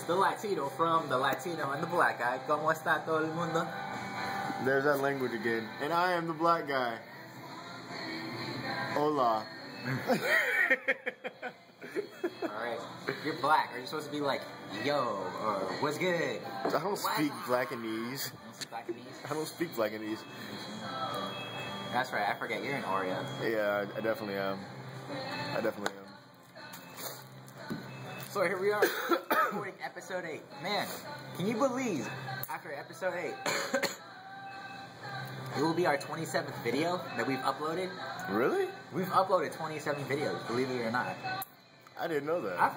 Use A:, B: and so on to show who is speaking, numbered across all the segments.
A: it's the Latino from the Latino and the black guy. ¿Cómo está todo el mundo?
B: There's that language again. And I am the black guy. Hola.
A: Alright, you're black. Are you supposed to be like, yo, or what's good?
B: I don't speak Blackanese.
A: You don't speak Blackanese?
B: I don't speak Blackanese.
A: That's right, I forget. You're in Oreo.
B: Yeah, I definitely am. I definitely am.
A: So here we are, recording episode 8. Man, can you believe, after episode 8, it will be our 27th video that we've uploaded?
B: Really?
A: We've uploaded 27 videos, believe it or not.
B: I didn't know that.
A: I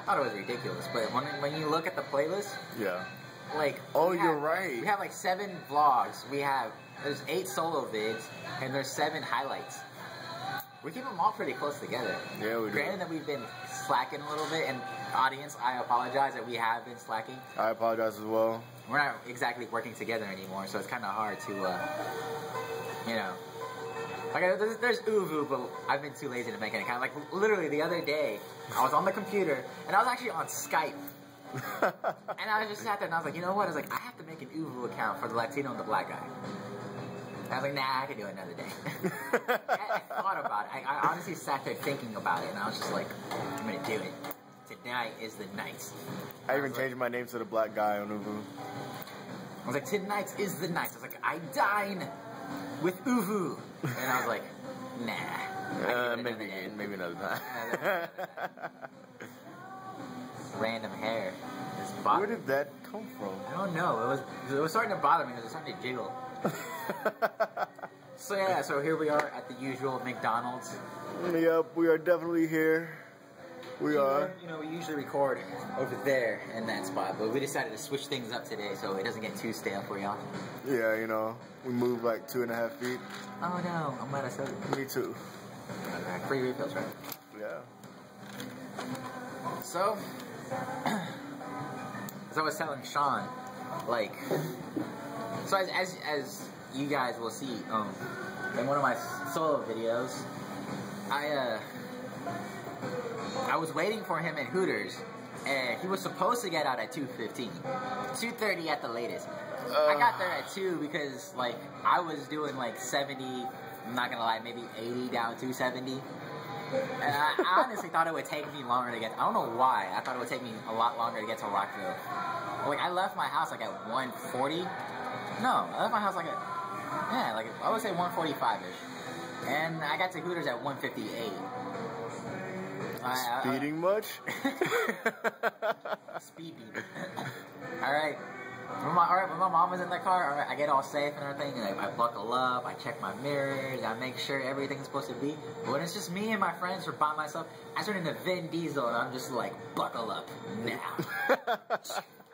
A: thought it was ridiculous, but when you look at the playlist,
B: yeah.
A: Like,
B: you're right.
A: We have like 7 vlogs. There's 8 solo vids, and there's 7 highlights. We keep them all pretty close together.
B: Yeah, we do.
A: Granted that we've been slacking a little bit, and audience, I apologize that we have been slacking.
B: I apologize as well.
A: We're not exactly working together anymore, so it's kind of hard to, Like, there's Uvu, but I've been too lazy to make any kind of, like, literally the other day, I was on the computer, and I was actually on Skype. And I was just sat there, and I was like, you know what? I was like, I have to make an Uvu account for the Latino and the black guy. And I was like, nah, I can do it another day. I thought about it. I honestly sat there thinking about it, and I was just like, I'm gonna do it. Tonight is the night.
B: I even changed my name to the black guy on Uvu.
A: I was like, tonight is the night. I was like, I dine with Uvu. And I was like, nah.
B: Maybe another time.
A: Random hair.
B: Where did that come from?
A: I don't know. It was starting to bother me because it was starting to jiggle. So yeah, so here we are at the usual McDonald's.
B: Yep, we are definitely here. We are.
A: You know, we usually record over there in that spot, but we decided to switch things up today so it doesn't get too stale for y'all.
B: Yeah, you know, we moved like 2.5 feet.
A: Oh no, I'm glad I said it.
B: Me too.
A: Free refills, right?
B: Yeah.
A: So, as I was telling Sean, like, so as you guys will see, in one of my solo videos, I was waiting for him at Hooters, and he was supposed to get out at 2:15, 2:30 at the latest. I got there at 2 because, like, I was doing like 70. I'm not gonna lie, maybe 80 down to 70. And I honestly thought it would take me longer to get. I don't know why. I thought it would take me a lot longer to get to Rockville. Like, I left my house like at 1:40. No, I left my house like at I would say 1:45ish, and I got to Hooters at 1:58.
B: Speeding much?
A: Speeding. Alright. When my mom was in the car, alright, I get all safe and everything, and I buckle up, I check my mirrors, I make sure everything's supposed to be. But when it's just me and my friends or by myself, I turn into Vin Diesel, and I'm just like, buckle up now.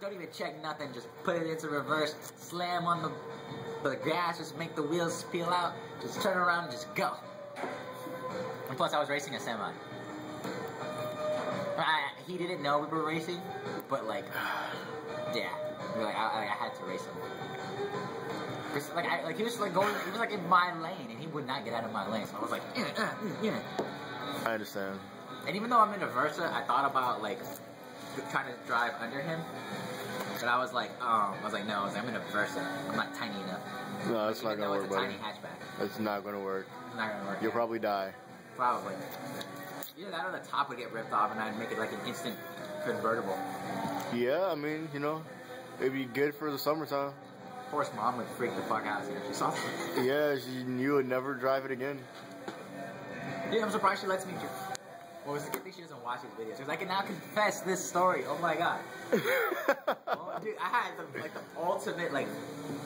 A: Don't even check nothing, just put it into reverse, slam on the gas, just make the wheels peel out, just turn around and just go. And plus, I was racing a semi. He didn't know we were racing, but like, yeah, like I had to race him. He was like going, he was like in my lane, and he would not get out of my lane. So I was like, yeah.
B: I understand.
A: And even though I'm in a Versa, I thought about like trying to drive under him, but I was like, no, I'm in a Versa. I'm not tiny enough.
B: No, it's not gonna work, buddy.
A: It's a tiny hatchback.
B: It's not gonna work.
A: It's not gonna work.
B: You'll probably die.
A: Probably. Either that or the top would get ripped off and I'd make it like an instant convertible.
B: Yeah, I mean, you know, it'd be good for the summertime.
A: Of course, Mom would freak the fuck out if she saw it.
B: Yeah, you would never drive it again.
A: Yeah, I'm surprised she lets me drive. Well, it's a good thing she doesn't watch these videos, because I can now confess this story. Oh my god. Oh, dude, I had the ultimate, like,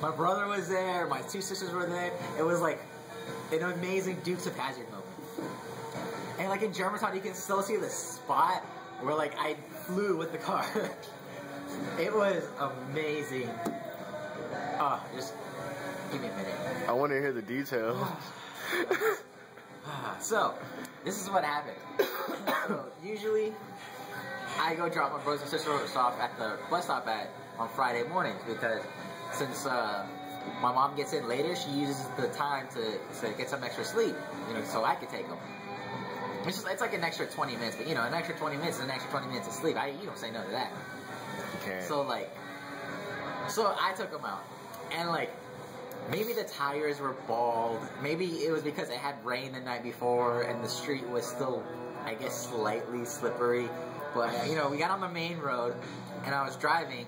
A: my brother was there, my 2 sisters were there. It was like an amazing Dukes of Hazzard moment. And like in Germantown, you can still see the spot where like I flew with the car. It was amazing. Just give me a minute.
B: I want to hear the details.
A: So, this is what happened. So, usually, I go drop my brothers and sisters off at the bus stop on Friday mornings because since my mom gets in later, she uses the time to get some extra sleep, you know, so I could take them. It's like an extra 20 minutes, but you know, an extra 20 minutes is an extra 20 minutes of sleep. You don't say no to that.
B: can't.
A: So I took him out, and like, maybe the tires were bald. Maybe it was because it had rained the night before, and the street was still, I guess, slightly slippery. But, you know, we got on the main road, and I was driving,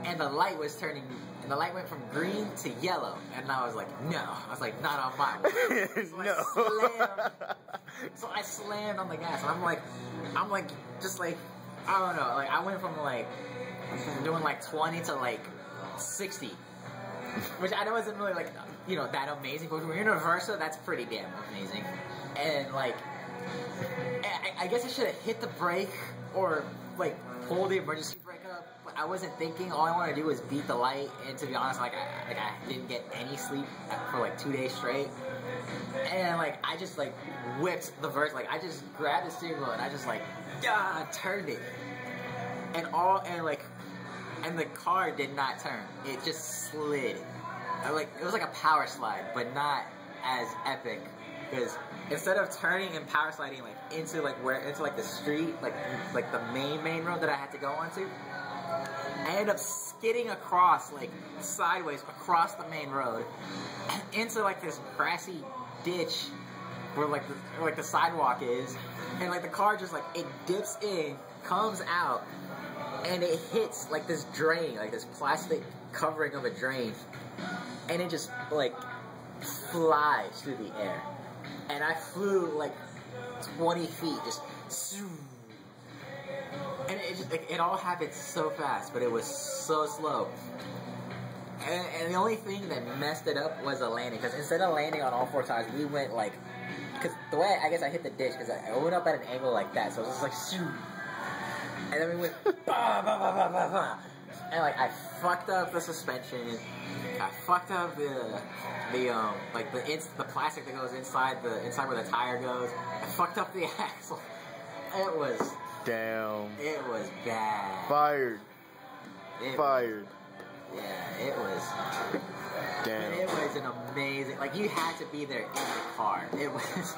A: and the light was turning, and the light went from green to yellow. And I was like, no. I was like, not on my way. So I slammed on the gas, and I'm like, just like, I don't know. Like, I went from like, doing like 20 to like 60. Which I know isn't really like, you know, that amazing. But for Universal, that's pretty damn amazing. And like, I guess I should have hit the brake or like pulled the emergency brake up. But I wasn't thinking. All I wanted to do was beat the light. And to be honest, I didn't get any sleep for like 2 days straight. And like I just like whipped the verse. Like I just grabbed the steering wheel and I just like turned it. And the car did not turn. It just slid. It was like a power slide, but not as epic. Because instead of turning and power sliding like into the street, like the main road that I had to go onto, I ended up skidding across, like sideways across the main road, into like this grassy ditch where like the sidewalk is, and like the car just like it dips in, comes out. And it hits like this drain, like this plastic covering of a drain, and it just like flies through the air. And I flew like 20 feet, just, and it just it all happened so fast, but it was so slow. And the only thing that messed it up was the landing, because instead of landing on all 4 times, we went like, because the way I guess I hit the ditch, because I went up at an angle like that, so it was just like and then we went bah, bah, bah, bah, bah, bah. And like I fucked up the suspension, I fucked up the plastic that goes inside where the tire goes. I fucked up the axle. It was bad.
B: Fired.
A: Yeah, it was.
B: Damn.
A: It was an amazing. Like you had to be there in the car. It was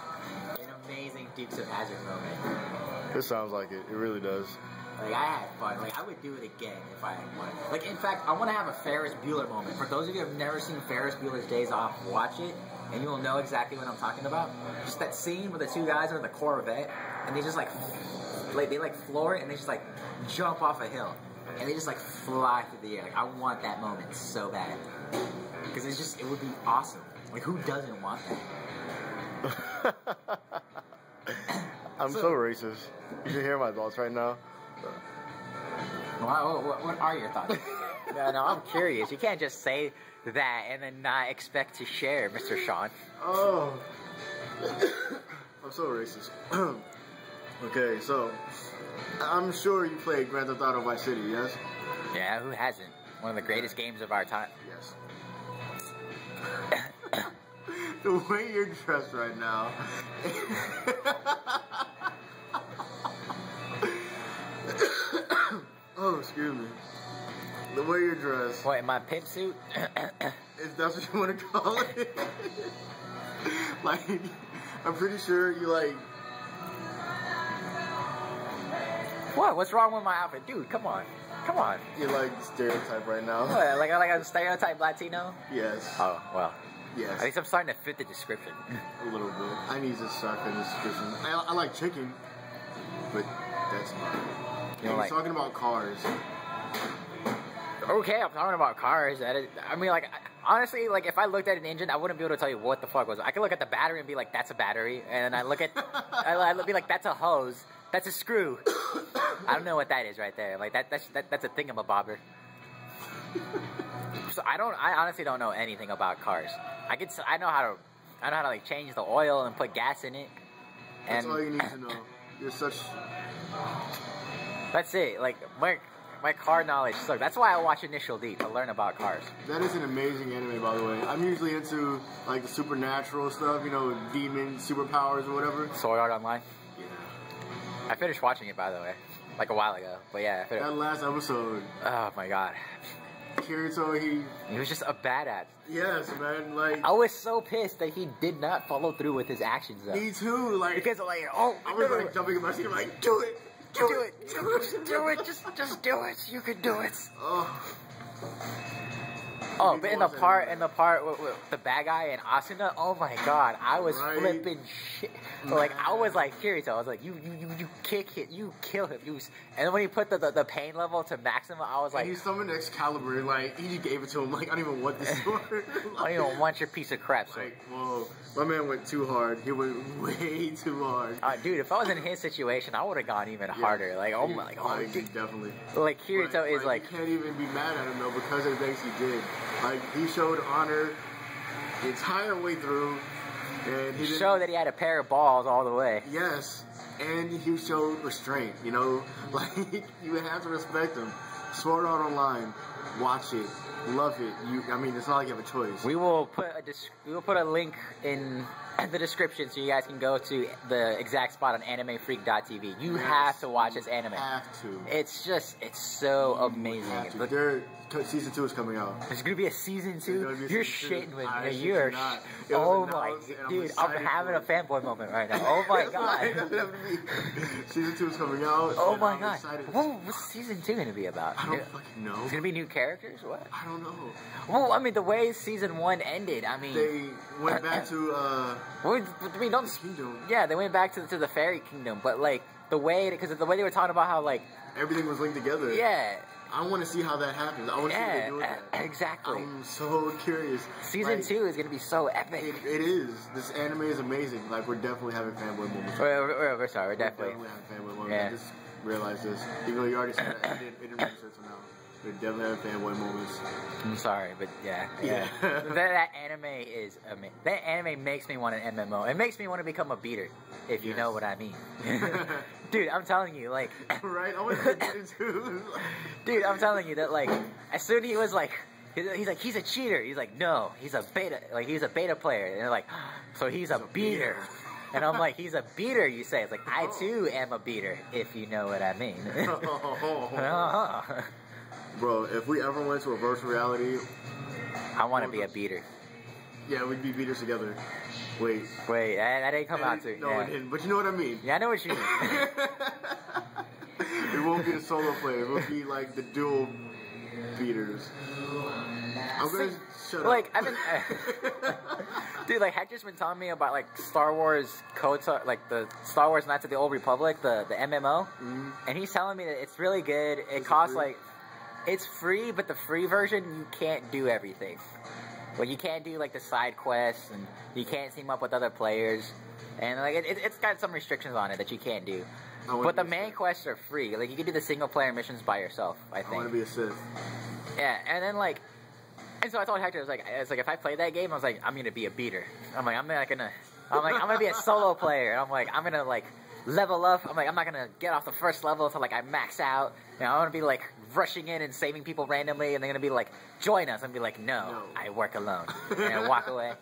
A: an amazing Dukes of Hazzard moment.
B: It sounds like it. It really does.
A: Like, I had fun. Like, I would do it again if I wanted. Like, in fact, I want to have a Ferris Bueller moment. For those of you who have never seen Ferris Bueller's Days Off, watch it, and you will know exactly what I'm talking about. Just that scene where the 2 guys are in the Corvette, and they just, like they floor it, and they just, like, jump off a hill. And they just, like, fly through the air. Like, I want that moment so bad. Because it would be awesome. Like, who doesn't want that?
B: I'm so racist. You should hear my thoughts right now.
A: What are your thoughts? No, I'm curious. You can't just say that and then not expect to share, Mr. Sean.
B: Oh. I'm so racist. Okay, so I'm sure you played Grand Theft Auto Vice City, yes?
A: Yeah, who hasn't? One of the greatest games of our time.
B: Yes. The way you're dressed right now. Oh, excuse me. The way you're dressed.
A: What, in my pimp suit?
B: If that's what you want to call it. Like, I'm pretty sure you like...
A: What? What's wrong with my outfit? Dude, come on. Come on.
B: You like stereotype right now.
A: What, like a stereotype Latino?
B: Yes.
A: Oh, well.
B: Yes.
A: At least I'm starting to fit the description.
B: A little bit. I need to start fitting the description. I like chicken, but that's about it. You're talking about cars.
A: Okay, I'm talking about cars. I mean, like, honestly, like, if I looked at an engine, I wouldn't be able to tell you what the fuck was. I could look at the battery and be like, that's a battery. And then I look at, I'd be like, that's a hose. That's a screw. I don't know what that is right there. Like, that's a thingamabobber. So I honestly don't know anything about cars. I know how to like change the oil and put gas in it.
B: That's all you need to know. You're such...
A: That's it. Like, my car knowledge sucks. That's why I watch Initial D, to learn about cars.
B: That is an amazing anime, by the way. I'm usually into, like, the supernatural stuff, you know, demons, superpowers, or whatever.
A: Sword Art Online?
B: Yeah.
A: I finished watching it, by the way. Like, a while ago. But yeah, I finished.
B: That last episode.
A: Oh, my God.
B: Kirito,
A: he was just a badass.
B: Yes, man, like...
A: I was so pissed that he did not follow through with his actions, though.
B: Me too, like...
A: Because, like, oh...
B: I was, like, jumping in my seat, like, do it!
A: Do it. Just do it. Just do it. You can do it. Oh, but in the part with the bad guy and Asuna, oh my god, I was flipping shit. Like, I was like, Kirito, I was like, you kick him, you kill him, and then when he put the pain level to maximum, I was like,
B: and he summoned Excalibur, like, he just gave it to him, like, I don't even want this sword.
A: I don't even want your piece of crap sword.
B: Like, whoa, my man went too hard. He went way too hard.
A: Dude, if I was in his situation, I would have gone even harder. Like, oh my, dude.
B: Definitely.
A: Like, Kirito is like,
B: you can't even be mad at him though because of the things he did. Like, he showed honor the entire way through, and he
A: showed that he had a pair of balls all the way.
B: Yes, and he showed restraint. You know, like, you have to respect him. Sword Art Online, watch it, love it. I mean, it's not like you have a choice.
A: We will put a link in the description so you guys can go to the exact spot on animefreak.tv. You have to watch this anime.
B: Have to.
A: It's so amazing.
B: Season 2 is coming out.
A: There's gonna be a season 2. You're shitting with me.
B: You're
A: oh my, dude! I'm having a fanboy moment right now. Oh my god.
B: Season 2 is coming out.
A: Oh my god. What's season 2 gonna be about?
B: I don't fucking know.
A: It's gonna be new characters. What?
B: I don't know.
A: Well, I mean, the way season 1 ended. I mean,
B: they went back to
A: Kingdom. Yeah, they went back to the fairy kingdom, but like the way they were talking about how like
B: everything was linked together.
A: Yeah.
B: I want to see how that happens. I want to see what they do with that.
A: Exactly.
B: I'm so curious.
A: Season 2 is going to be so epic.
B: It is. This anime is amazing. Like, we're definitely having fanboy moments.
A: We're sorry. We're definitely
B: having fanboy moments.
A: Yeah.
B: I just realized this. Even though you already said it, it didn't research it now. We're definitely having fanboy moments.
A: I'm sorry, but yeah. that anime is amazing. That anime makes me want an MMO. It makes me want to become a beater, if you know what I mean. Dude, I'm telling you, like...
B: Right? I want to be too.
A: Dude, I'm telling you that, like, as soon as he was like... He's like, he's a cheater. He's like, no, he's a beta. Like, he's a beta player. And they're like, so he's a beater. And I'm like, he's a beater, you say. It's like, I too am a beater, if you know what I mean.
B: Bro, if we ever went to a virtual reality...
A: I want to be a beater.
B: Yeah, we'd be beaters together. Wait,
A: that didn't come out too.
B: No, it didn't. But you know what I mean.
A: Yeah, I know what you mean.
B: It won't be the solo player. It will be like the dual beaters. I'm gonna shut
A: like,
B: up.
A: I've been, dude, like Hector's been telling me about like Star Wars Kota, like the Star Wars Knights of the Old Republic, the MMO, and he's telling me that it's really good. It costs like, it's free, but the free version you can't do everything. Well, you can't do like the side quests, and you can't team up with other players, and like it's got some restrictions on it that you can't do. But the main quests are free. Like you can do the single player missions by yourself. I think.
B: I want to be a Sith.
A: Yeah, and then like, and so I told Hector, I was like, if I play that game, I was like, I'm gonna be a beater. I'm gonna be a solo player. And I'm like, I'm gonna like level up. I'm like, I'm not gonna get off the first level until like I max out. You know, I'm gonna be like rushing in and saving people randomly, and they're gonna be like, join us. I'm gonna be like, no, I work alone, and I walk away.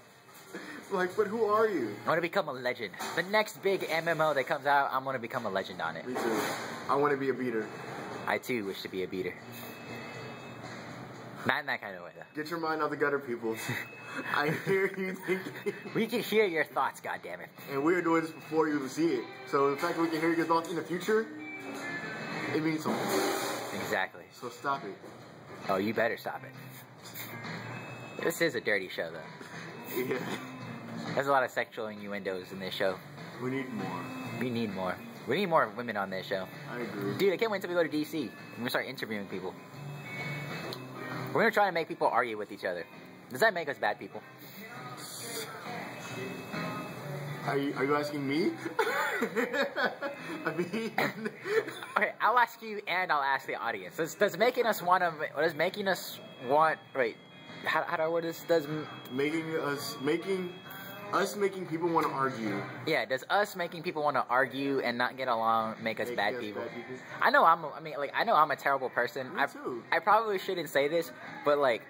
B: Like, but who are you?
A: I want to become a legend. The next big MMO that comes out, I'm gonna become a legend on it.
B: Me too. I want to be a beater.
A: I too wish to be a beater. Not in that kind of way, though.
B: Get your mind out the gutter, people. I hear you thinking.
A: We can hear your thoughts, goddammit.
B: And we're doing this before you even see it. So the fact that we can hear your thoughts in the future, it means something.
A: Exactly.
B: So stop it.
A: Oh, you better stop it. This is a dirty show, though.
B: Yeah.
A: There's a lot of sexual innuendos in this show.
B: We need more.
A: We need more. We need more women on this show.
B: I agree.
A: Dude, I can't wait until we go to DC. We're going to start interviewing people. We're going to try to make people argue with each other. Does that make us bad people?
B: Are you asking me? I mean...
A: Okay, I'll ask you and I'll ask the audience. Does making us want... Wait, how do I word this? Making people want to argue. Yeah, does us making people want to argue and not get along make us bad people? I know I'm a terrible person.
B: Me too.
A: I probably shouldn't say this, but like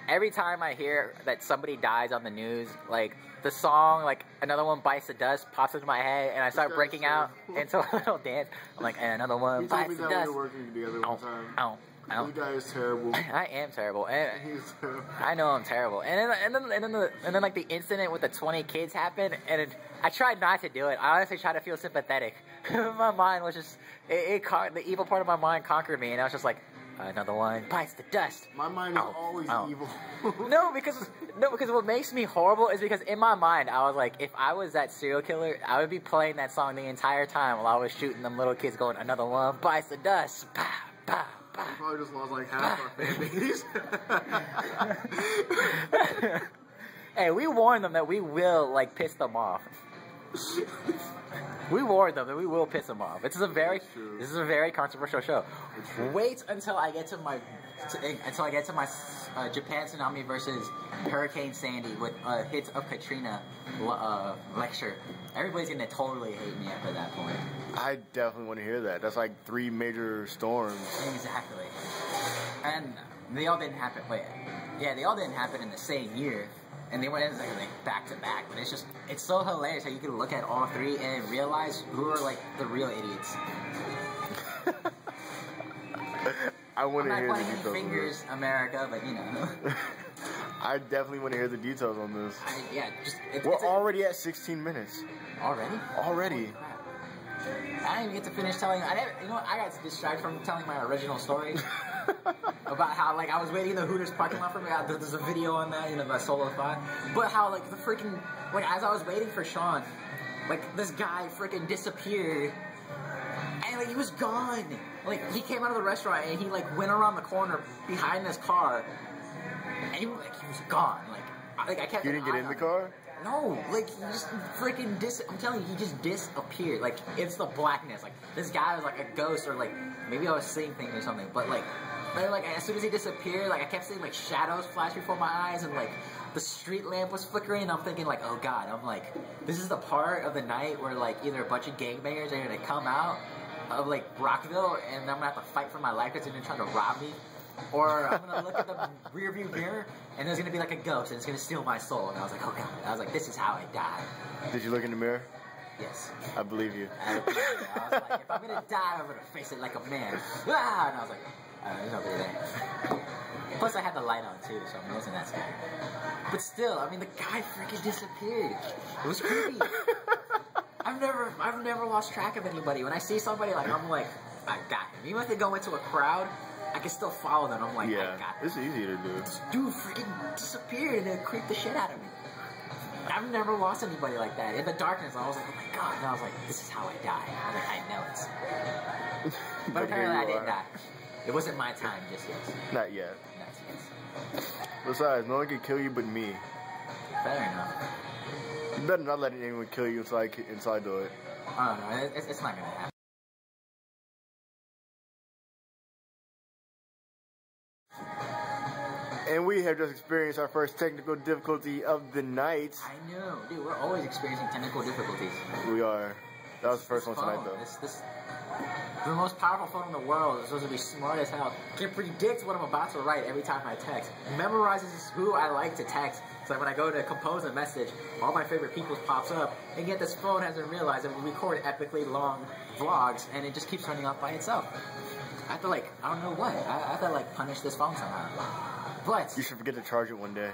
A: every time I hear that somebody dies on the news, like the song like Another One Bites the Dust pops into my head and I start breaking out into a little dance. I'm like, and another one bites the dust.
B: We were working together one time. The guy is terrible.
A: I am terrible. And
B: He's terrible.
A: I know I'm terrible. And then like the incident with the 20 kids happened, and I tried not to do it. I honestly tried to feel sympathetic. My mind was just the evil part of my mind conquered me, and I was just like, another one bites the dust.
B: My mind is always evil.
A: No, because what makes me horrible is because in my mind I was like, if I was that serial killer, I would be playing that song the entire time while I was shooting them little kids, going, another one bites the dust. Bah, bah.
B: We probably just lost like half our fan base.
A: Hey, we warned them that we will like piss them off. We warned them that we will piss them off. This is a very controversial show. Wait until I get to my Japan tsunami versus Hurricane Sandy with hits of Katrina lecture. Everybody's gonna totally hate me after that point.
B: I definitely want to hear that. That's like 3 major storms.
A: Exactly. And they all didn't happen. They all didn't happen in the same year. And they went like back to back, but it's so hilarious how you can look at all 3 and realize who are like the real idiots.
B: I want to hear the
A: details. I'm not pointing fingers, America, but you know.
B: I definitely want to hear the details on this.
A: We're
B: already at 16 minutes.
A: Already?
B: Already.
A: I didn't even get to finish telling. I got distracted from telling my original story about how like I was waiting in the Hooters parking lot for me. There's a video on that, my solo spot. But how like the freaking as I was waiting for Sean, like this guy freaking disappeared, and like he was gone. Like he came out of the restaurant and he like went around the corner behind his car, and he was gone. Like I kept.
B: You didn't get in the car?
A: No, like, he just freaking I'm telling you, he just disappeared. Like, it's the blackness. Like, this guy was like a ghost, or like, maybe I was seeing things or something. But like, as soon as he disappeared, like, I kept seeing like shadows flash before my eyes, and like, the street lamp was flickering, and I'm thinking like, oh god, I'm like, this is the part of the night where like, either a bunch of gangbangers are gonna come out of like, Rockville, and I'm gonna have to fight for my life because they're gonna try to rob me. Or I'm gonna look at the rearview mirror and there's gonna be like a ghost and it's gonna steal my soul. And I was like, oh god. I was like, this is how I die.
B: Did you look in the mirror?
A: Yes.
B: I believe you.
A: I was like, if I'm gonna die, I'm gonna face it like a man. Ah! And I was like, there's nobody there. Plus I had the light on too, so it wasn't that scary. But still, I mean, the guy freaking disappeared. It was creepy. I've never lost track of anybody. When I see somebody, like, I'm like, I got him. Even if they go into a crowd, I can still follow them. I'm like, I got him.
B: It's easy to do.
A: This dude freaking disappeared and it creeped the shit out of me. I've never lost anybody like that. In the darkness, I was like, oh my god. And I was like, this is how I die. I was like, I know it. But apparently I didn't die. It wasn't my time just yet.
B: Not yet.
A: Not yet.
B: Besides, no one can kill you but me.
A: Fair enough.
B: You better not let anyone kill you until I do it.
A: I don't know. It's not gonna happen.
B: And we have just experienced our first technical difficulty of the night.
A: I know, dude. We're always experiencing technical difficulties.
B: We are. That was the first one tonight, though.
A: The most powerful phone in the world is supposed to be smart as hell. Can predict what I'm about to write every time I text. Memorizes who I like to text. So like when I go to compose a message, all my favorite people pops up. And yet this phone hasn't realized that we record epically long vlogs, and it just keeps running off by itself. I have to I don't know what. I have to punish this phone somehow. But
B: you should forget to charge it one day.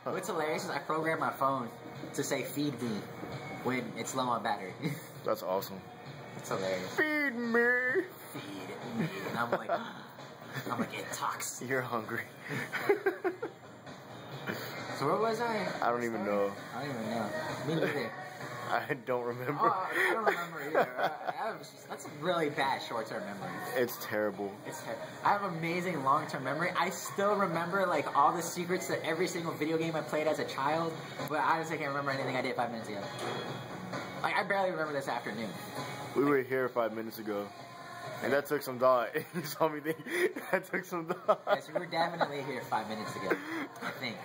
A: What's hilarious is I program my phone to say "feed me" when it's low on battery.
B: That's awesome.
A: It's hilarious.
B: Feed me.
A: Feed me. And I'm like, it talks.
B: You're hungry.
A: So where was I?
B: I don't even know.
A: I don't even know. Me neither.
B: I don't remember.
A: Oh, I don't remember either. That's a really bad short-term memory.
B: It's terrible.
A: I have amazing long-term memory. I still remember all the secrets to every single video game I played as a child, but I honestly can't remember anything I did 5 minutes ago. I barely remember this afternoon.
B: We were here 5 minutes ago, and that took some thought. You saw me think that took some thought.
A: Yes, we were definitely here 5 minutes ago. I think.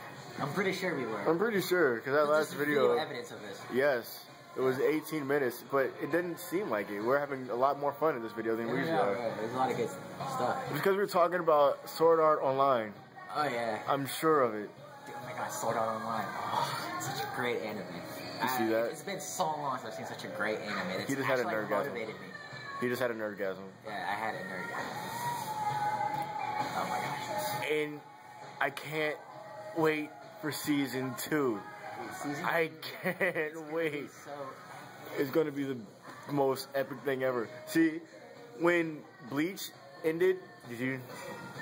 A: I'm pretty sure we were.
B: I'm pretty sure because that last video.
A: Evidence of this.
B: Yes. It was 18 minutes, but it didn't seem like it. We're having a lot more fun in this video than we usually are.
A: Right. There's a lot of good stuff.
B: Because we were talking about Sword Art Online.
A: Oh, yeah.
B: I'm sure of it.
A: Dude, oh my god, Sword Art Online. Oh, it's such a great anime.
B: You see that?
A: It's been so long since I've seen such a great anime.
B: He just had a nerdgasm.
A: Motivated me.
B: He just had a nerdgasm.
A: Yeah, I had a nerdgasm. Oh my gosh.
B: And I can't wait for season 2. I can't wait. It's gonna be the most epic thing ever. See, when Bleach ended, did you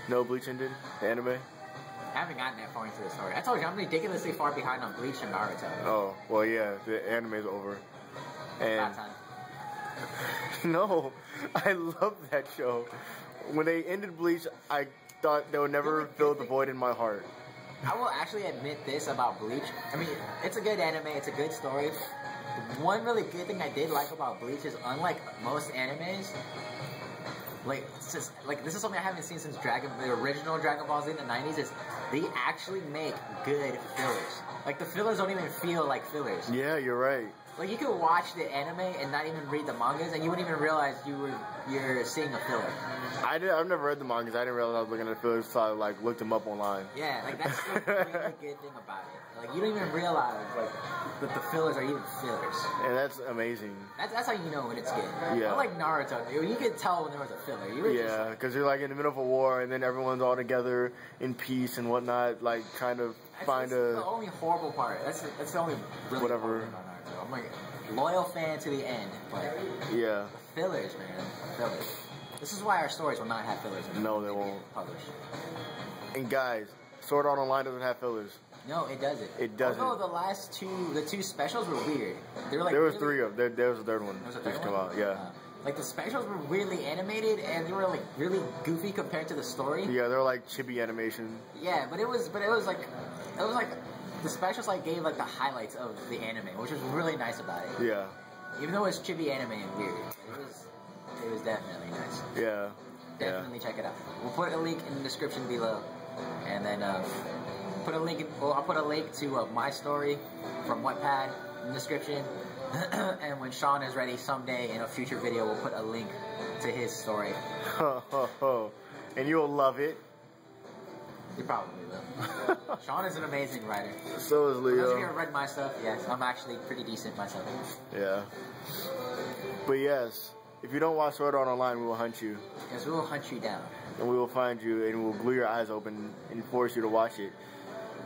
B: know Bleach ended? The anime?
A: I haven't gotten that far into the story. I told you I'm ridiculously far behind on Bleach and Naruto.
B: Oh, well, yeah, the anime's over. And
A: About time.
B: no, I love that show. When they ended Bleach, I thought they would never fill the void in my heart.
A: I will actually admit this about Bleach. I mean, it's a good anime, it's a good story. One really good thing I did like about Bleach is, unlike most animes, this is something I haven't seen since the original Dragon Ball Z in the 90s, is they actually make good fillers. Like, the fillers don't even feel like fillers.
B: Yeah, you're right.
A: Like, you could watch the anime and not even read the mangas, and you wouldn't even realize you're seeing a filler.
B: I've never read the mangas. I didn't realize I was looking at the fillers, so I looked them up online.
A: Yeah, like, that's the really good thing about it. Like, you don't even realize that the fillers are even fillers.
B: And that's amazing.
A: That's how you know when it's good.
B: Yeah.
A: Unlike Naruto, you could tell when there was a filler.
B: Yeah, because you're like in the middle of a war, and then everyone's all together in peace and whatnot, like kind of
A: that's the only horrible part. That's the only really
B: whatever.
A: Part about Naruto. I'm like loyal fan to the end, but
B: yeah,
A: the fillers, man, fillers. This is why our stories will not have fillers.
B: No, they won't.
A: Published.
B: And guys, Sword Art Online doesn't have fillers.
A: No, it doesn't.
B: It doesn't.
A: Although the two specials were weird. They were like
B: there was three of them. There was a third one.
A: There was a third
B: come
A: one?
B: out. Yeah.
A: Like, the specials were weirdly animated, and they were like really goofy compared to the story.
B: Yeah, they're like chibi animation.
A: Yeah, but it was like the specials like gave like the highlights of the anime, which was really nice about it.
B: Yeah.
A: Even though it's chibi anime and weird, it was definitely nice.
B: Yeah.
A: Definitely check it out. We'll put a link in the description below, and then I'll put a link to my story from Wattpad in the description. And when Sean is ready someday in a future video, we'll put a link to his story. And
B: you'll love it.
A: You probably will. Sean is an amazing writer.
B: So is Leo.
A: For those of you who have read my stuff, yes, I'm actually pretty decent myself.
B: Yeah. But yes, if you don't watch Sword Art Online, we will hunt you.
A: Yes, we will hunt you down.
B: And we will find you, and we'll glue your eyes open and force you to watch it.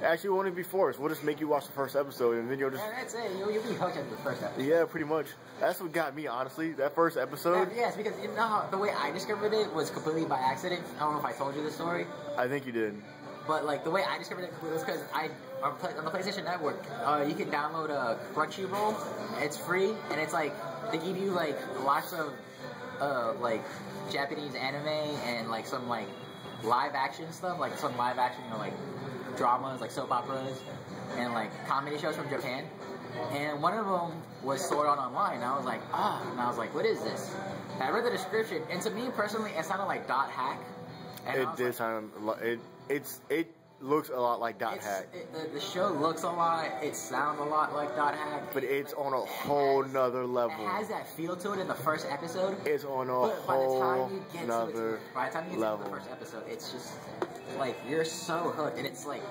B: Actually, we won't even be forced. We'll just make you watch the first episode, and then you'll just...
A: Yeah, that's it. You'll be hooked after the first episode.
B: Yeah, pretty much. That's what got me, honestly. That first episode...
A: Yes, because you know how the way I discovered it was completely by accident. I don't know if I told you this story.
B: I think you did.
A: But, like, the way I discovered it was because on the PlayStation Network, you can download a Crunchyroll. It's free, and it's, like, they give you, like, lots of, like, Japanese anime and, like, some, like, live action stuff. Like, some live action, you know, like, dramas, like soap operas, and, like, comedy shows from Japan. And one of them was Sword Art Online, and I was like, and I was like, what is this? And I read the description, and to me, personally, it sounded like Dot Hack. And
B: it did sound... It looks a lot like Dot Hack.
A: The show looks a lot, it sounds a lot like Dot Hack.
B: But it's on a whole nother level.
A: It has that feel to it in the first episode.
B: It's on a whole nother level.
A: By the time you get to the first episode, it's just, like, you're so hooked, and it's like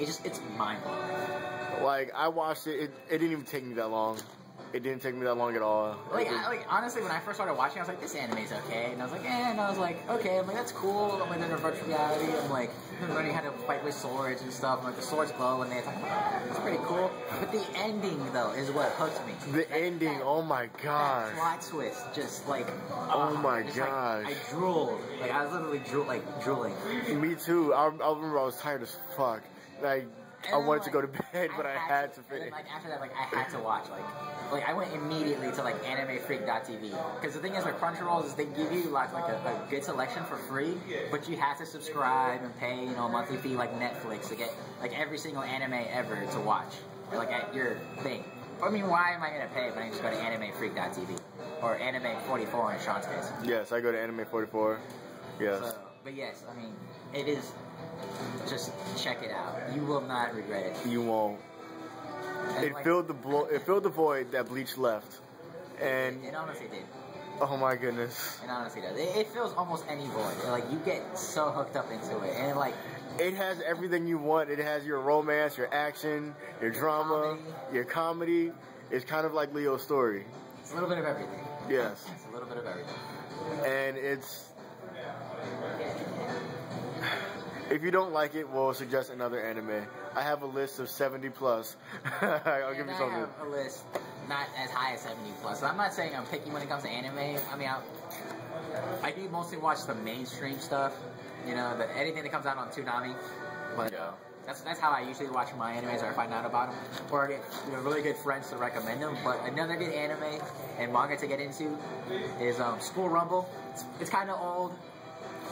A: it's mind-blowing.
B: Like, I watched it, it didn't even take me that long. It didn't take me that long at all.
A: Like, honestly, when I first started watching, I was like, this anime's okay. And I was like, and I was like, okay. I'm like, that's cool. I'm like, in virtual reality. I'm like, learning how to fight with swords and stuff. I'm like, the swords glow when they attack. It's pretty cool. But the ending, though, is what hooked me.
B: The ending, oh my god.
A: That plot twist, just like,
B: oh my
A: Like,
B: gosh.
A: I drooled. Like, I was literally drooling.
B: Me too. I remember I was tired as fuck. Like, I wanted to go to bed, but I had to finish.
A: Like, after that, like, I had to watch, like I went immediately to, like, animefreak.tv. Because the thing is with Crunchyroll is they give you, like a good selection for free, but you have to subscribe and pay, you know, a monthly fee like Netflix to get, like, every single anime ever to watch. Or, like, at your thing. I mean, why am I going to pay when I can just go to animefreak.tv? Or Anime44 in Sean's case.
B: Yes, I go to Anime44. Yes.
A: So, but yes, I mean, it is... Just check it out. You will not regret it.
B: You won't. And it filled the void that Bleach left. And
A: it honestly did.
B: Oh my goodness.
A: It honestly does. It fills almost any void. Like, you get so hooked up into it, and like,
B: it has everything you want. It has your romance, your action, your drama, your comedy. It's kind of like Leo's story.
A: It's a little bit of everything.
B: Yes.
A: It's a little bit of everything.
B: And it's If you don't like it, we'll suggest another anime. I have a list of 70 plus. I'll give you something.
A: I have a list not as high as 70 plus. So I'm not saying I'm picky when it comes to anime. I mean, I do mostly watch the mainstream stuff. You know, anything that comes out on Toonami. But
B: yeah.
A: That's how I usually watch my animes, or I find out about them, or I get really good friends to recommend them. But another good anime and manga to get into is School Rumble. It's kind of old.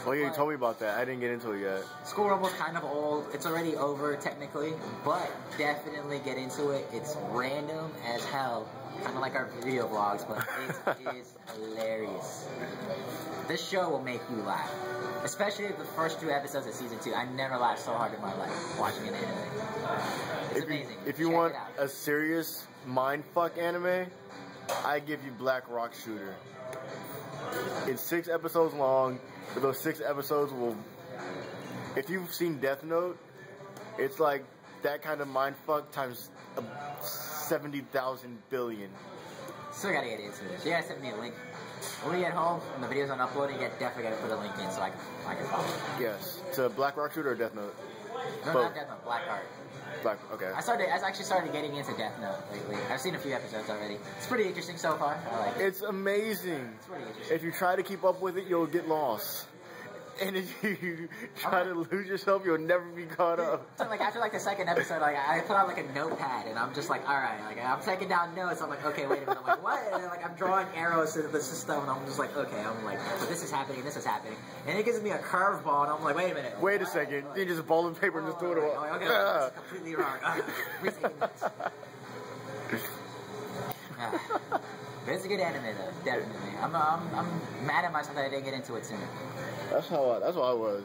B: Oh yeah, you told me about that. I didn't get into it yet.
A: School Rumble's kind of old. It's already over technically, but definitely get into it. It's random as hell, kind of like our video vlogs, but it is hilarious. This show will make you laugh. Especially the first 2 episodes of season 2. I never laughed so hard in my life watching an anime. It's amazing.
B: If you want a serious mindfuck anime, I give you Black Rock Shooter. It's 6 episodes long, but those 6 episodes will... If you've seen Death Note, it's like that kind of mindfuck times 70,000 billion.
A: Still gotta get into it. You gotta send me a link. When we get home and the videos aren't uploading, you definitely gotta put a link in so I can follow.
B: Yes. To Black Rock Shooter or Death Note?
A: No, not Death Note, Blackheart.
B: Okay.
A: I actually started getting into Death Note lately. I've seen a few episodes already. It's pretty interesting so far. I like it.
B: It's amazing.
A: It's pretty interesting.
B: If you try to keep up with it, you'll get lost. And if you try to lose yourself, you'll never be caught up.
A: So like after like the 2nd episode, like I put out like a notepad and I'm just like, all right, like I'm taking down notes. I'm like, okay, wait a minute. I'm like, what? And then, like I'm drawing arrows to the system, and I'm just like, okay, I'm like, so this is happening, and it gives me a curveball, and I'm like, wait a minute.
B: Wait a second. You just ball and paper and just throw it away.
A: Okay, that's completely wrong. Retaking notes. But it's a good anime though, definitely. I'm mad at myself that I didn't get into it sooner.
B: That's how I was.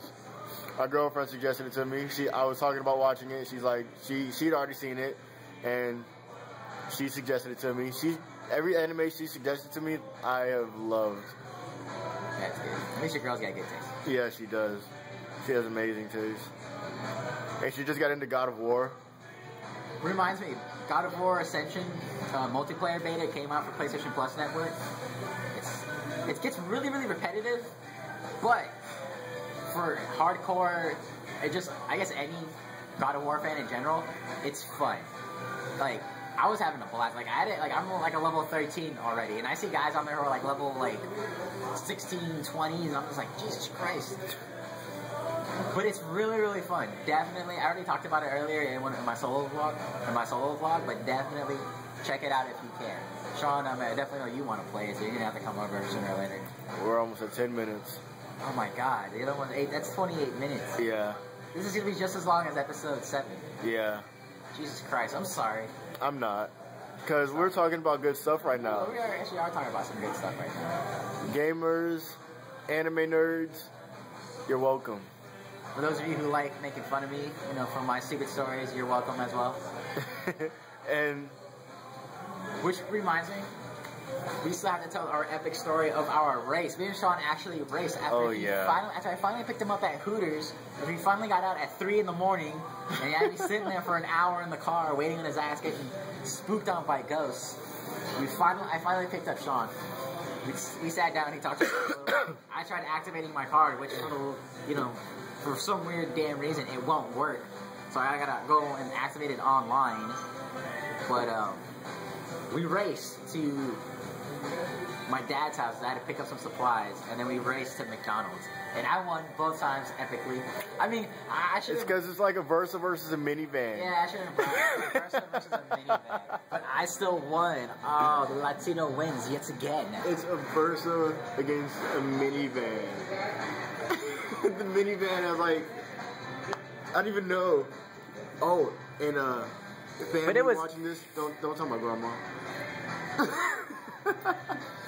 B: My girlfriend suggested it to me. I was talking about watching it. She's like, she'd already seen it, and she suggested it to me. Every anime she suggested to me, I have loved.
A: That's good. At least your girl's got good taste.
B: Yeah, she does. She has amazing taste. And she just got into God of War.
A: Reminds me, God of War Ascension multiplayer beta came out for PlayStation Plus Network. It gets really, really repetitive, but for hardcore, I guess any God of War fan in general, it's fun. Like, I was having a blast. Like, I'm like a level 13 already, and I see guys on there who are like level 16, 20, and I'm just like, Jesus Christ. But it's really, really fun. Definitely, I already talked about it earlier in my solo vlog, but definitely check it out if you can. Sean, I definitely know you want to play it, so you're gonna have to come over sooner or later.
B: We're almost at 10 minutes.
A: Oh my God, the other one's 8. That's 28 minutes.
B: Yeah.
A: This is gonna be just as long as episode 7.
B: Yeah.
A: Jesus Christ, I'm sorry.
B: I'm not, because we're talking about good stuff right now.
A: Well, we actually are talking about some good stuff right now.
B: Gamers, anime nerds, you're welcome.
A: For those of you who like making fun of me, for my stupid stories, you're welcome as well.
B: And
A: which reminds me, we still have to tell our epic story of our race. Me and Sean actually raced after after I finally picked him up at Hooters. And we finally got out at 3 in the morning, and he had to be sitting there for an hour in the car waiting on his ass getting spooked on by ghosts. I finally picked up Sean. We sat down and he talked to me for a little bit. I tried activating my card, which for some weird damn reason it won't work. So I gotta go and activate it online. But we raced to my dad's house. I had to pick up some supplies, and then we raced to McDonald's. And I won both times epically. I mean, I should.
B: It's because it's like a Versa versus a minivan.
A: Yeah, I should have brought a Versa versus a minivan. But I still won. Oh, the Latino wins yet again.
B: It's a Versa against a minivan. The minivan has I don't even know. Oh, and family watching this, don't tell my grandma.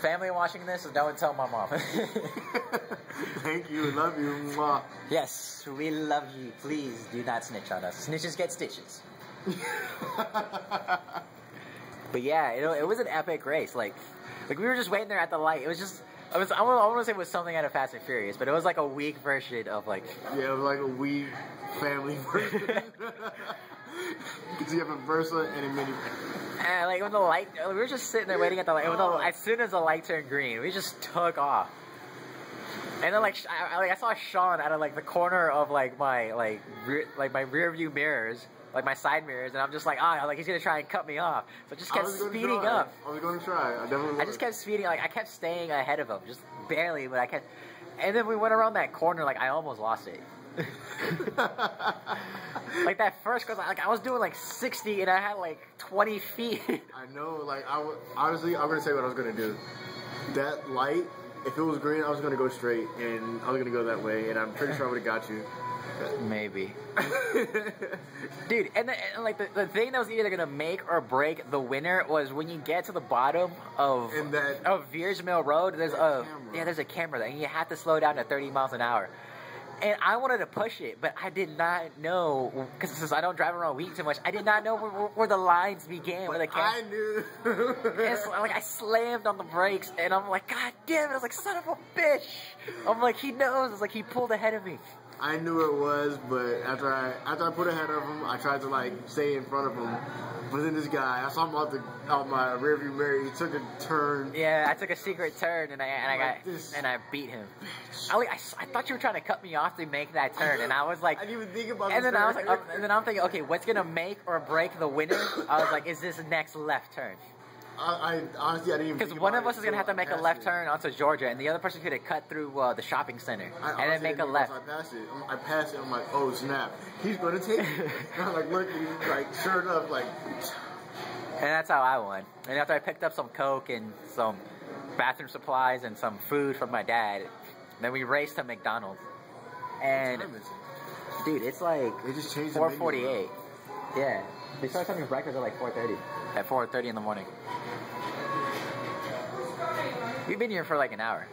A: Family watching this, so don't tell my mom.
B: Thank you, love you, Mwah.
A: Yes, we love you. Please do not snitch on us. Snitches get stitches. But yeah, it was an epic race. Like we were just waiting there at the light. It was just. I want to say it was something out of Fast and Furious, but it was like a weak version of Yeah,
B: it was like a weak family version. Because you have a Versa and a minivan.
A: When the light, we were just sitting there waiting at the light. As soon as the light turned green, we just took off. And then like I saw Sean out of like the corner of like my my rear view mirrors, like my side mirrors, and I'm just like, like he's gonna try and cut me off. So I just kept speeding up.
B: I was gonna try. I definitely was.
A: I just kept speeding, like I kept staying ahead of him, just barely, but I kept. And then we went around that corner, like I almost lost it. Like that first, cause like I was doing like 60 and I had like 20 feet.
B: I know, like honestly, I'm gonna say what I was gonna do. That light, if it was green, I was gonna go straight, and I was gonna go that way, and I'm pretty sure I would have got you.
A: Maybe. Dude, and like the thing that was either gonna make or break the winner was when you get to the bottom of Veers Mill Road, there's a camera there, and you have to slow down to 30 miles an hour. And I wanted to push it, but I did not know, because since I don't drive around weak too much, I did not know where the lines began. Where the
B: I knew.
A: And so, like, I slammed on the brakes, and I'm like, God damn it. I was like, son of a bitch. I'm like, he knows. It's like, he pulled ahead of me.
B: I knew it was, but after I put ahead of him, I tried to, like, stay in front of him. But then this guy, I saw him out my rearview mirror. He took a turn.
A: Yeah, I took a secret turn, and I beat him. I thought you were trying to cut me off to make that turn, and I was like,
B: I didn't even think about it.
A: And then I was like, and then I'm thinking, okay, what's gonna make or break the winner? I was like, is this next left turn?
B: I honestly, I didn't even.
A: Because one of us is gonna have to make a left turn onto Georgia, and the other person could have cut through the shopping center and then make a left.
B: I passed it. I'm like, oh snap, he's gonna take it. And I'm like, look, like sure enough, like.
A: And that's how I won. And after I picked up some Coke and some bathroom supplies and some food from my dad, then we raced to McDonald's. And dude, it's like
B: they just changed
A: 4:48. Yeah, they started serving breakfast at like 4:30. At 4:30 in the morning. We've been here for like an hour.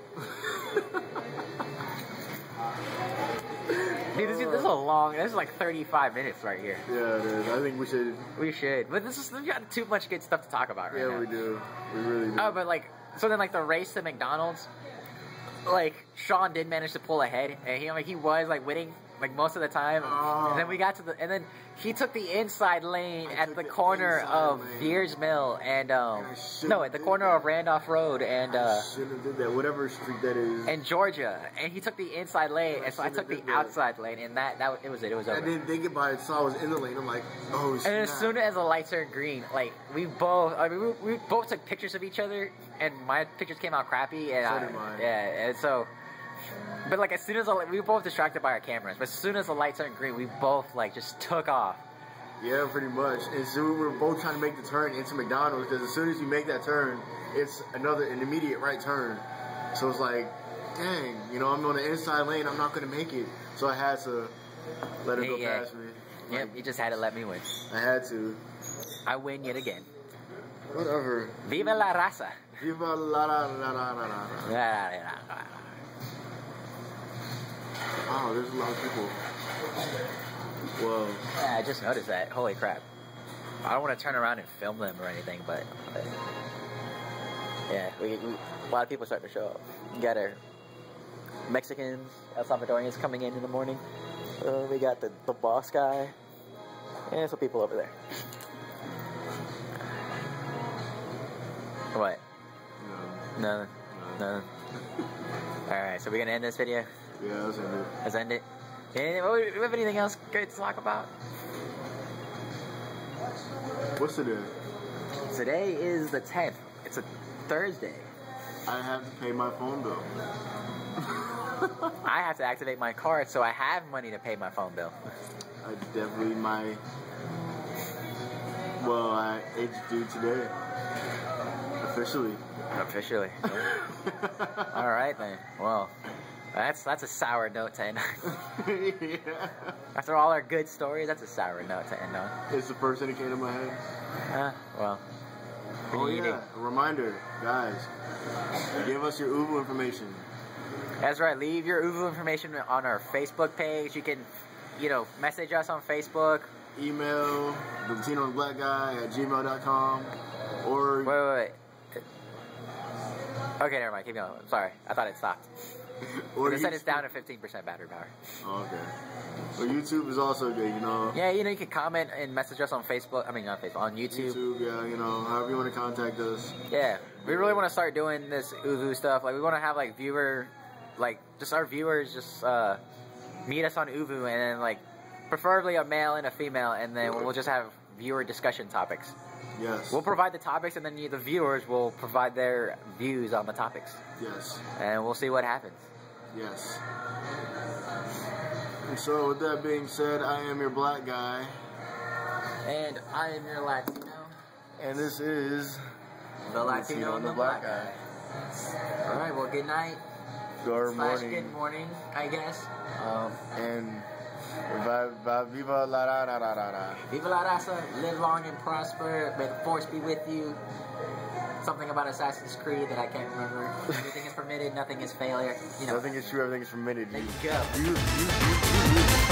A: Dude, this is a long. This is like 35 minutes right here.
B: Yeah, it is. I think we should.
A: We should, but we got too much good stuff to talk about right now.
B: Yeah, we do. We really do.
A: Oh, but like, so then like the race to McDonald's, like Sean did manage to pull ahead, and he was like winning like most of the time. And then we got to and then he took the inside lane at the corner of Veers Mill and at the corner of Randolph Road and
B: shouldn't have did that, whatever street that is.
A: And Georgia, and he took the inside lane, and so I took the outside lane, and that it was over.
B: I didn't think about it, so I was in the lane. I'm like, oh snap.
A: And as soon as the lights turned green, like we both took pictures of each other, and my pictures came out crappy, and
B: so did mine.
A: Yeah, and so. But like as soon as we were both distracted by our cameras, but as soon as the lights turned green, we both like just took off.
B: Yeah, pretty much. And so we were both trying to make the turn into McDonald's because as soon as you make that turn, it's an immediate right turn. So it's like, dang, I'm on the inside lane. I'm not gonna make it. So I had to let it go past me.
A: Yep, you just had to let me win.
B: I had to.
A: I win yet again.
B: Whatever.
A: Viva la raza.
B: Viva la la la la la la. Oh, there's a lot of people. Whoa.
A: Yeah, I just noticed that. Holy crap. I don't want to turn around and film them or anything, but yeah, a lot of people starting to show up. We got our Mexicans, El Salvadorians coming in the morning. We got the boss guy. And some people over there. What? No. Alright, so we're going to end this video?
B: Yeah, let's end it.
A: Let's end it. Do we have anything else good to talk about?
B: What's today?
A: Today is the 10th. It's a Thursday.
B: I have to pay my phone bill.
A: I have to activate my card so I have money to pay my phone bill.
B: I definitely might. Well, it's due today. Officially.
A: All right then. Well, that's a sour note to end on.
B: Yeah.
A: After all our good stories, that's a sour note to end on.
B: It's the first thing that came to my head.
A: Well.
B: Oh yeah. A reminder, guys. Give us your Uber information.
A: That's right. Leave your Uber information on our Facebook page. You can, message us on Facebook.
B: Email the Latino and Black Guy at gmail.com or
A: wait. Okay, never mind. Keep going. I'm sorry. I thought it stopped. Or it said it's down to 15% battery power.
B: Oh, okay. Well, YouTube is also good,
A: Yeah, you can comment and message us on Facebook. I mean, not Facebook, on YouTube.
B: YouTube, yeah, however you want to contact us.
A: Yeah, we really want to start doing this Uvu stuff. Like, we want to have, like, viewer like, just our viewers just meet us on Uvu, and then, like, preferably a male and a female, and then we'll just have viewer discussion topics.
B: Yes.
A: We'll provide the topics, and then the viewers will provide their views on the topics.
B: Yes.
A: And we'll see what happens.
B: Yes. And so, with that being said, I am your black guy.
A: And I am your Latino.
B: And this is
A: the Latino and the black guy. Alright, well, good night.
B: Good morning.
A: Good morning, I guess.
B: And viva la da da da da da.
A: Viva la raza, live long and prosper. May the force be with you. Something about Assassin's Creed that I can't remember. Everything is permitted, nothing is failure. You know.
B: Nothing is true, everything is permitted.
A: There you go.